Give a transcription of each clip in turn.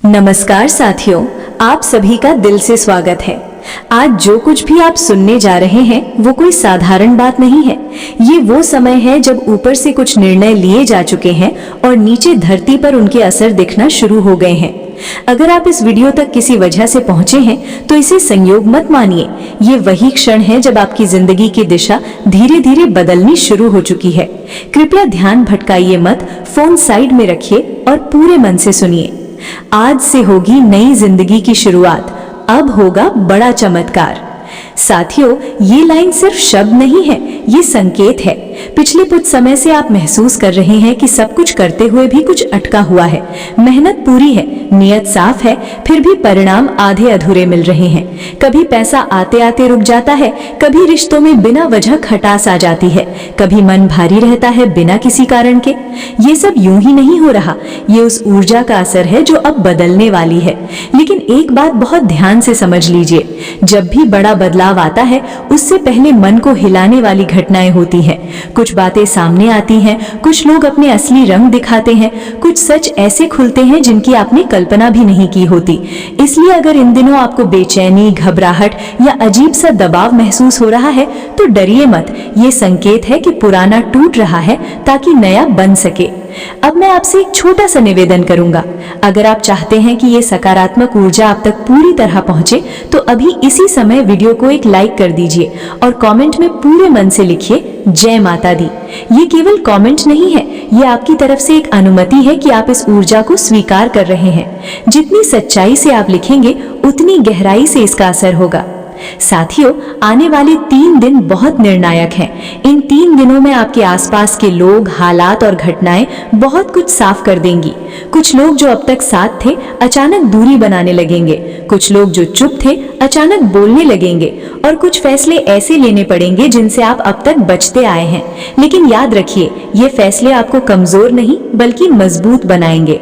नमस्कार साथियों, आप सभी का दिल से स्वागत है। आज जो कुछ भी आप सुनने जा रहे हैं वो कोई साधारण बात नहीं है। ये वो समय है जब ऊपर से कुछ निर्णय लिए जा चुके हैं और नीचे धरती पर उनके असर दिखना शुरू हो गए हैं। अगर आप इस वीडियो तक किसी वजह से पहुंचे हैं तो इसे संयोग मत मानिए। ये वही क्षण है जब आपकी जिंदगी की दिशा धीरे धीरे बदलनी शुरू हो चुकी है। कृपया ध्यान भटकाइए मत, फोन साइड में रखिए और पूरे मन से सुनिए। आज से होगी नई जिंदगी की शुरुआत, अब होगा बड़ा चमत्कार। साथियों, ये लाइन सिर्फ शब्द नहीं है, ये संकेत है। पिछले कुछ समय से आप महसूस कर रहे हैं कि सब कुछ करते हुए भी कुछ अटका हुआ है। मेहनत पूरी है, नियत साफ है, फिर भी परिणाम आधे अधूरे मिल रहे हैं। कभी पैसा आते आते रुक जाता है, कभी रिश्तों में बिना वजह खटास आ जाती है, कभी मन भारी रहता है बिना किसी कारण के। ये सब यूं ही नहीं हो रहा, ये उस ऊर्जा का असर है जो अब बदलने वाली है। लेकिन एक बात बहुत ध्यान से समझ लीजिए, जब भी बड़ा बदलाव आता है उससे पहले मन को हिलाने वाली घटनाएं होती हैं। कुछ बातें सामने आती हैं, कुछ लोग अपने असली रंग दिखाते हैं, कुछ सच ऐसे खुलते हैं जिनकी आपने कल्पना भी नहीं की होती। इसलिए अगर इन दिनों आपको बेचैनी, घबराहट या अजीब सा दबाव महसूस हो रहा है तो डरिए मत। ये संकेत है कि पुराना टूट रहा है ताकि नया बन सके। अब मैं आपसे एक छोटा सा निवेदन करूंगा। अगर आप चाहते हैं कि ये सकारात्मक ऊर्जा आप तक पूरी तरह पहुंचे तो अभी इसी समय वीडियो को एक लाइक कर दीजिए और कमेंट में पूरे मन से लिखिए जय माता दी। ये केवल कमेंट नहीं है, ये आपकी तरफ से एक अनुमति है कि आप इस ऊर्जा को स्वीकार कर रहे हैं। जितनी सच्चाई से आप लिखेंगे उतनी गहराई से इसका असर होगा। साथियों, आने वाले 3 दिन बहुत निर्णायक हैं। इन 3 दिनों में आपके आसपास के लोग, हालात और घटनाएं बहुत कुछ साफ कर देंगी। कुछ लोग जो अब तक साथ थे अचानक दूरी बनाने लगेंगे, कुछ लोग जो चुप थे अचानक बोलने लगेंगे और कुछ फैसले ऐसे लेने पड़ेंगे जिनसे आप अब तक बचते आए हैं। लेकिन याद रखिए, ये फैसले आपको कमजोर नहीं बल्कि मजबूत बनाएंगे।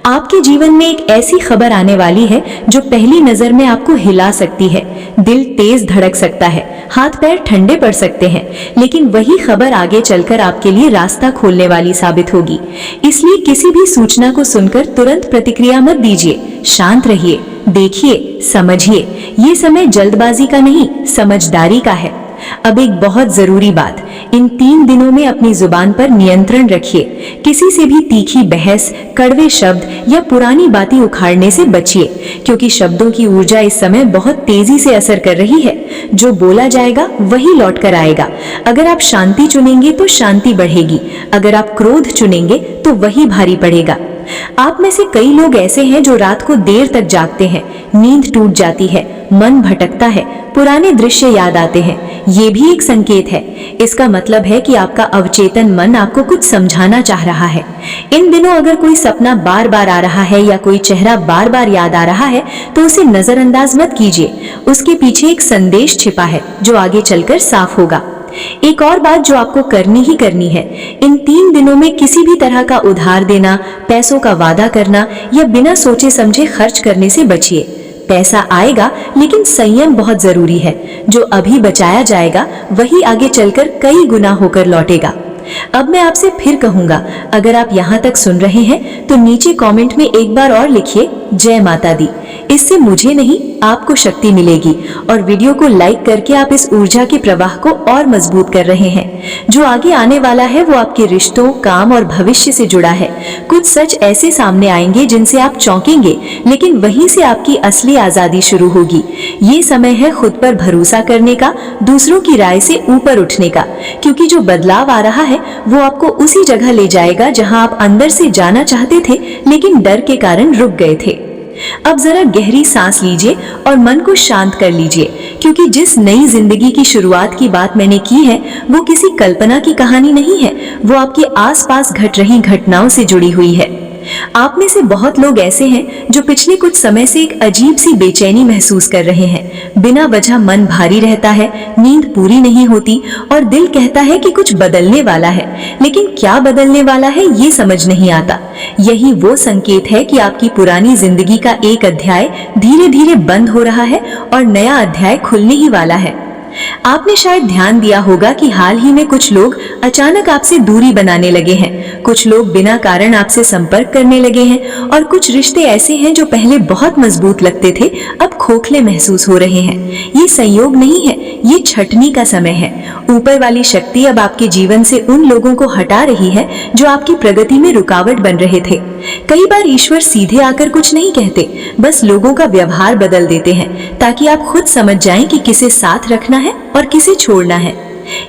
आपके जीवन में एक ऐसी खबर आने वाली है जो पहली नजर में आपको हिला सकती है। दिल तेज धड़क सकता है, हाथ पैर ठंडे पड़ सकते हैं, लेकिन वही खबर आगे चलकर आपके लिए रास्ता खोलने वाली साबित होगी। इसलिए किसी भी सूचना को सुनकर तुरंत प्रतिक्रिया मत दीजिए। शांत रहिए, देखिए, समझिए। ये समय जल्दबाजी का नहीं, समझदारी का है। अब एक बहुत जरूरी बात, इन 3 दिनों में अपनी जुबान पर नियंत्रण रखिए। किसी से भी तीखी बहस, कड़वे शब्द या पुरानी बातें उखाड़ने से बचिए, क्योंकि शब्दों की ऊर्जा इस समय बहुत तेजी से असर कर रही है। जो बोला जाएगा वही लौट कर आएगा। अगर आप शांति चुनेंगे तो शांति बढ़ेगी, अगर आप क्रोध चुनेंगे तो वही भारी पड़ेगा। आप में से कई लोग ऐसे हैं जो रात को देर तक जागते हैं, नींद टूट जाती है, मन भटकता है, पुराने दृश्य याद आते हैं। ये भी एक संकेत है। इसका मतलब है कि आपका अवचेतन मन आपको कुछ समझाना चाह रहा है। इन दिनों अगर कोई सपना बार बार आ रहा है या कोई चेहरा बार बार याद आ रहा है तो उसे नजरअंदाज मत कीजिए। उसके पीछे एक संदेश छिपा है जो आगे चलकर साफ होगा। एक और बात जो आपको करनी ही करनी है, इन 3 दिनों में किसी भी तरह का उधार देना, पैसों का वादा करना या बिना सोचे समझे खर्च करने से बचिए। पैसा आएगा लेकिन संयम बहुत जरूरी है। जो अभी बचाया जाएगा वही आगे चलकर कई गुना होकर लौटेगा। अब मैं आपसे फिर कहूंगा, अगर आप यहाँ तक सुन रहे हैं तो नीचे कमेंट में एक बार और लिखिए जय माता दी। इससे मुझे नहीं, आपको शक्ति मिलेगी और वीडियो को लाइक करके आप इस ऊर्जा के प्रवाह को और मजबूत कर रहे हैं। जो आगे आने वाला है वो आपके रिश्तों, काम और भविष्य से जुड़ा है। कुछ सच ऐसे सामने आएंगे जिनसे आप चौंकेंगे, लेकिन वहीं से आपकी असली आजादी शुरू होगी। ये समय है खुद पर भरोसा करने का, दूसरों की राय से ऊपर उठने का, क्योंकि जो बदलाव आ रहा है वो आपको उसी जगह ले जाएगा जहां आप अंदर से जाना चाहते थे लेकिन डर के कारण रुक गए थे। अब जरा गहरी सांस लीजिए और मन को शांत कर लीजिए, क्योंकि जिस नई जिंदगी की शुरुआत की बात मैंने की है वो किसी कल्पना की कहानी नहीं है, वो आपके आसपास घट रही घटनाओं से जुड़ी हुई है। आप में से बहुत लोग ऐसे हैं जो पिछले कुछ समय से एक अजीब सी बेचैनी महसूस कर रहे हैं। बिना वजह मन भारी रहता है, नींद पूरी नहीं होती और दिल कहता है कि कुछ बदलने वाला है, लेकिन क्या बदलने वाला है ये समझ नहीं आता। यही वो संकेत है कि आपकी पुरानी जिंदगी का एक अध्याय धीरे धीरे बंद हो रहा है और नया अध्याय खुलने ही वाला है। आपने शायद ध्यान दिया होगा कि हाल ही में कुछ लोग अचानक आपसे दूरी बनाने लगे हैं, कुछ लोग बिना कारण आपसे संपर्क करने लगे हैं और कुछ रिश्ते ऐसे हैं जो पहले बहुत मजबूत लगते थे अब खोखले महसूस हो रहे हैं। ये संयोग नहीं है, ये छटनी का समय है। ऊपर वाली शक्ति अब आपके जीवन से उन लोगों को हटा रही है जो आपकी प्रगति में रुकावट बन रहे थे। कई बार ईश्वर सीधे आकर कुछ नहीं कहते, बस लोगों का व्यवहार बदल देते हैं ताकि आप खुद समझ जाएं कि किसे साथ रखना है और किसे छोड़ना है।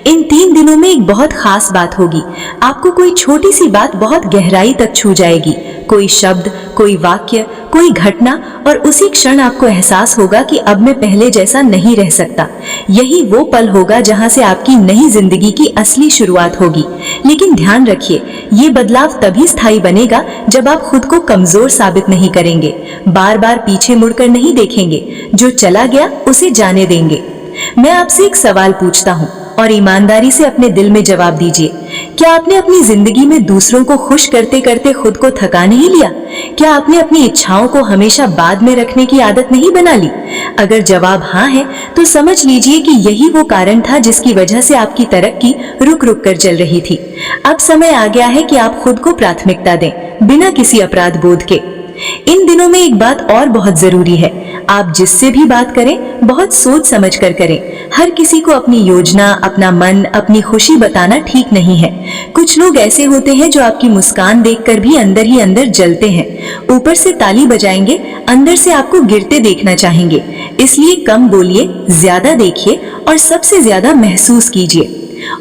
इन 3 दिनों में एक बहुत खास बात होगी। आपको कोई छोटी सी बात बहुत गहराई तक छू जाएगी, कोई शब्द, कोई वाक्य, कोई घटना, और उसी क्षण आपको एहसास होगा कि अब मैं पहले जैसा नहीं रह सकता। यही वो पल होगा जहां से आपकी नई जिंदगी की असली शुरुआत होगी। लेकिन ध्यान रखिए, ये बदलाव तभी स्थायी बनेगा जब आप खुद को कमजोर साबित नहीं करेंगे, बार बार पीछे मुड़कर नहीं देखेंगे, जो चला गया उसे जाने देंगे। मैं आपसे एक सवाल पूछता हूँ और ईमानदारी से अपने दिल में जवाब दीजिए। क्या आपने अपनी जिंदगी में दूसरों को खुश करते करते खुद को थका नहीं लिया? क्या आपने अपनी इच्छाओं को हमेशा बाद में रखने की आदत नहीं बना ली? अगर जवाब हाँ है तो समझ लीजिए कि यही वो कारण था जिसकी वजह से आपकी तरक्की रुक रुक कर चल रही थी। अब समय आ गया है कि आप खुद को प्राथमिकता दें, बिना किसी अपराध बोध के। इन दिनों में एक बात और बहुत जरूरी है, आप जिससे भी बात करें बहुत सोच समझ कर करें। हर किसी को अपनी योजना, अपना मन, अपनी खुशी बताना ठीक नहीं है। कुछ लोग ऐसे होते हैं जो आपकी मुस्कान देखकर भी अंदर ही अंदर जलते हैं, ऊपर से ताली बजाएंगे, अंदर से आपको गिरते देखना चाहेंगे। इसलिए कम बोलिए, ज्यादा देखिए और सबसे ज्यादा महसूस कीजिए।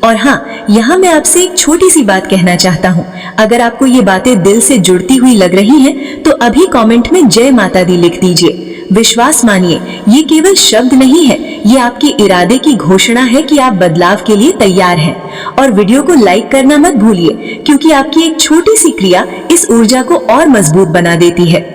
और हाँ, यहाँ मैं आपसे एक छोटी सी बात कहना चाहता हूँ। अगर आपको ये बातें दिल से जुड़ती हुई लग रही हैं, तो अभी कमेंट में जय माता दी लिख दीजिए। विश्वास मानिए, ये केवल शब्द नहीं है, ये आपके इरादे की घोषणा है कि आप बदलाव के लिए तैयार हैं। और वीडियो को लाइक करना मत भूलिए, क्योंकि आपकी एक छोटी सी क्रिया इस ऊर्जा को और मजबूत बना देती है।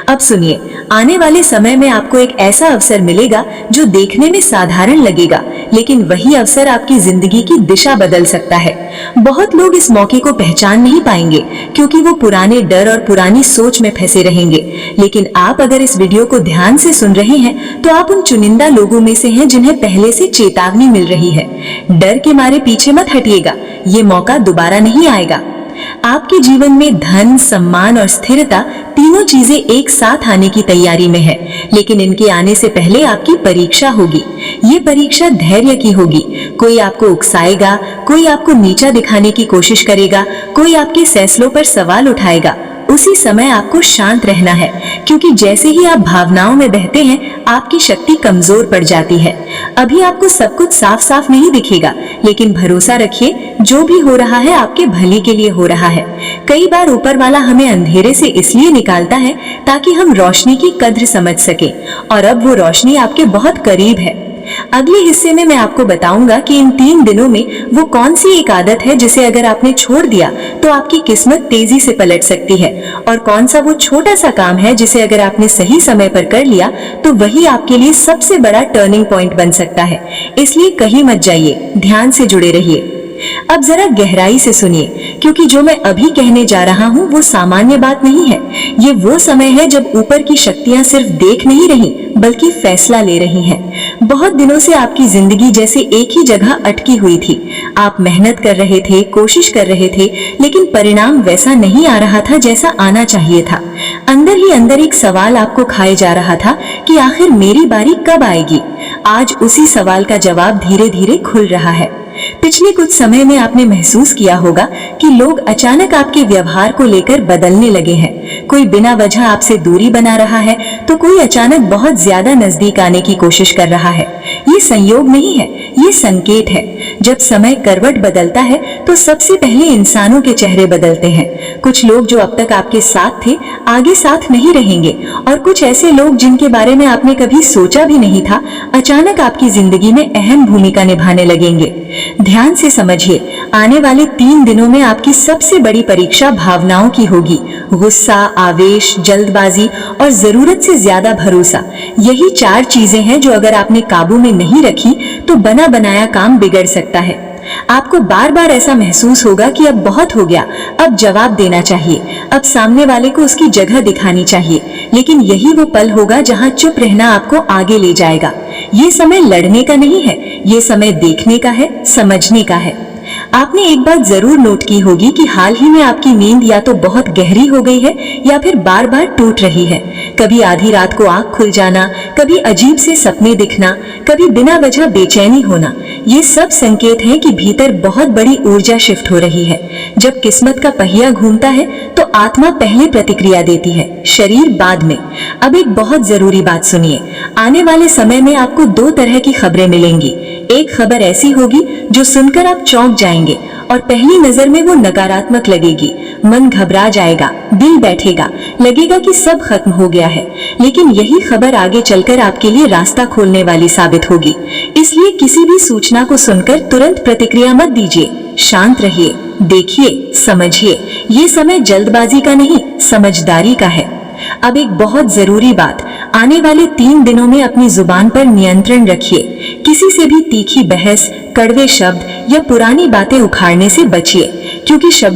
अब सुनिए, आने वाले समय में आपको एक ऐसा अवसर मिलेगा जो देखने में साधारण लगेगा, लेकिन वही अवसर आपकी जिंदगी की दिशा बदल सकता है। बहुत लोग इस मौके को पहचान नहीं पाएंगे, क्योंकि वो पुराने डर और पुरानी सोच में फंसे रहेंगे। लेकिन आप अगर इस वीडियो को ध्यान से सुन रहे हैं, तो आप उन चुनिंदा लोगों में से हैं जिन्हें पहले से चेतावनी मिल रही है। डर के मारे पीछे मत हटिएगा, ये मौका दोबारा नहीं आएगा। आपके जीवन में धन, सम्मान और स्थिरता, तीनों चीजें एक साथ आने की तैयारी में है, लेकिन इनके आने से पहले आपकी परीक्षा होगी। ये परीक्षा धैर्य की होगी। कोई आपको उकसाएगा, कोई आपको नीचा दिखाने की कोशिश करेगा, कोई आपके फैसलों पर सवाल उठाएगा। उसी समय आपको शांत रहना है, क्योंकि जैसे ही आप भावनाओं में बहते हैं, आपकी शक्ति कमजोर पड़ जाती है। अभी आपको सब कुछ साफ साफ नहीं दिखेगा, लेकिन भरोसा रखिए, जो भी हो रहा है आपके भले के लिए हो रहा है। कई बार ऊपर वाला हमें अंधेरे से इसलिए निकालता है ताकि हम रोशनी की कद्र समझ सके, और अब वो रोशनी आपके बहुत करीब है। अगले हिस्से में मैं आपको बताऊंगा कि इन 3 दिनों में वो कौन सी एक आदत है जिसे अगर आपने छोड़ दिया तो आपकी किस्मत तेजी से पलट सकती है, और कौन सा वो छोटा सा काम है जिसे अगर आपने सही समय पर कर लिया तो वही आपके लिए सबसे बड़ा टर्निंग पॉइंट बन सकता है। इसलिए कहीं मत जाइए, ध्यान से जुड़े रहिए। अब जरा गहराई से सुनिए, क्योंकि जो मैं अभी कहने जा रहा हूँ वो सामान्य बात नहीं है। ये वो समय है जब ऊपर की शक्तियाँ सिर्फ देख नहीं रही, बल्कि फैसला ले रही हैं। बहुत दिनों से आपकी जिंदगी जैसे एक ही जगह अटकी हुई थी। आप मेहनत कर रहे थे, कोशिश कर रहे थे, लेकिन परिणाम वैसा नहीं आ रहा था जैसा आना चाहिए था। अंदर ही अंदर एक सवाल आपको खाए जा रहा था कि आखिर मेरी बारी कब आएगी। आज उसी सवाल का जवाब धीरे धीरे खुल रहा है। पिछले कुछ समय में आपने महसूस किया होगा कि लोग अचानक आपके व्यवहार को लेकर बदलने लगे हैं। कोई बिना वजह आपसे दूरी बना रहा है, तो कोई अचानक बहुत ज्यादा नजदीक आने की कोशिश कर रहा है। ये संयोग नहीं है, ये संकेत है। जब समय करवट बदलता है तो सबसे पहले इंसानों के चेहरे बदलते हैं। कुछ लोग जो अब तक आपके साथ थे, आगे साथ नहीं रहेंगे, और कुछ ऐसे लोग जिनके बारे में आपने कभी सोचा भी नहीं था, अचानक आपकी जिंदगी में अहम भूमिका निभाने लगेंगे। ध्यान से समझिए, आने वाले 3 दिनों में आपकी सबसे बड़ी परीक्षा भावनाओं की होगी। गुस्सा, आवेश, जल्दबाजी और जरूरत से ज्यादा भरोसा, यही 4 चीजें हैं जो अगर आपने काबू में नहीं रखी तो बना बनाया काम बिगड़ सकता है। आपको बार बार ऐसा महसूस होगा कि अब बहुत हो गया, अब जवाब देना चाहिए, अब सामने वाले को उसकी जगह दिखानी चाहिए। लेकिन यही वो पल होगा जहां चुप रहना आपको आगे ले जाएगा। ये समय लड़ने का नहीं है, ये समय देखने का है, समझने का है। आपने एक बात जरूर नोट की होगी कि हाल ही में आपकी नींद या तो बहुत गहरी हो गई है या फिर बार बार टूट रही है। कभी आधी रात को आंख खुल जाना, कभी अजीब से सपने दिखना, कभी बिना वजह बेचैनी होना, ये सब संकेत हैं कि भीतर बहुत बड़ी ऊर्जा शिफ्ट हो रही है। जब किस्मत का पहिया घूमता है तो आत्मा पहले प्रतिक्रिया देती है, शरीर बाद में। अब एक बहुत जरूरी बात सुनिए, आने वाले समय में आपको दो तरह की खबरें मिलेंगी। एक खबर ऐसी होगी जो सुनकर आप चौंक जाएंगे और पहली नजर में वो नकारात्मक लगेगी, मन घबरा जाएगा, दिल बैठेगा, लगेगा कि सब खत्म हो गया है। लेकिन यही खबर आगे चलकर आपके लिए रास्ता खोलने वाली साबित होगी। इसलिए किसी भी सूचना को सुनकर तुरंत प्रतिक्रिया मत दीजिए, शांत रहिए, देखिए, समझिए। ये समय जल्दबाजी का नहीं, समझदारी का है। अब एक बहुत जरूरी बात, आने वाले 3 दिनों में अपनी जुबान पर नियंत्रण रखिए। किसी से भी तीखी बहस, कड़वे शब्द या पुरानी बातें उखाड़ने से बचिए, क्योंकि शब्दों